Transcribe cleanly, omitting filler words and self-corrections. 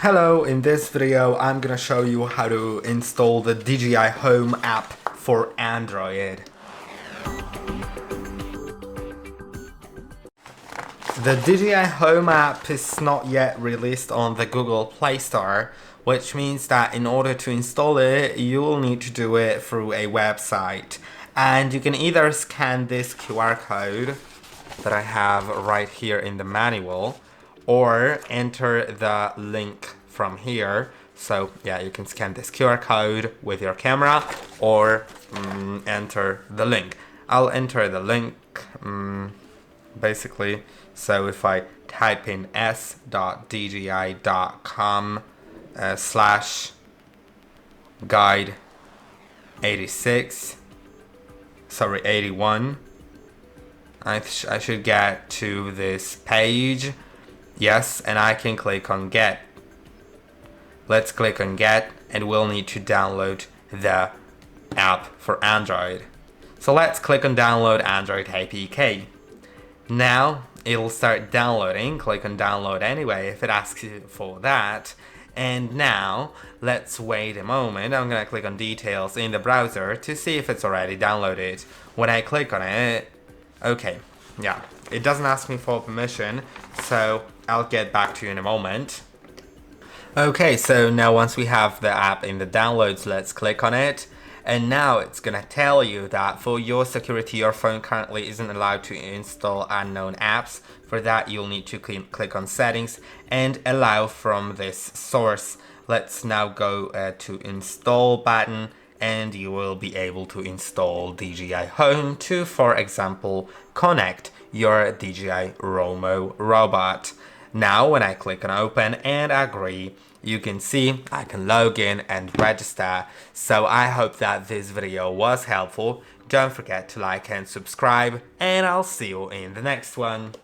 Hello, in this video I'm gonna show you how to install the DJI HOME app for Android. The DJI HOME app is not yet released on the Google Play Store, which means that in order to install it, you will need to do it through a website. And you can either scan this QR code that I have right here in the manual, or enter the link from here. So yeah, you can scan this QR code with your camera or enter the link. I'll enter the link basically. So if I type in s.dji.com slash guide 81, I should get to this page. Yes, and I can click on get. Let's click on get, and we'll need to download the app for Android. So let's click on download Android APK. Now it'll start downloading. Click on download anyway if it asks you for that. And now let's wait a moment. I'm gonna click on details in the browser to see if it's already downloaded. When I click on it, okay, yeah, it doesn't ask me for permission, so I'll get back to you in a moment. Okay, so now once we have the app in the downloads, let's click on it. And now it's gonna tell you that for your security, your phone currently isn't allowed to install unknown apps. For that, you'll need to click on settings and allow from this source. Let's now go to install button, and you will be able to install DJI HOME to, for example, connect your DJI ROMO robot. Now when I click on open and agree, you can see I can log in and register. So I hope that this video was helpful. Don't forget to like and subscribe, and I'll see you in the next one.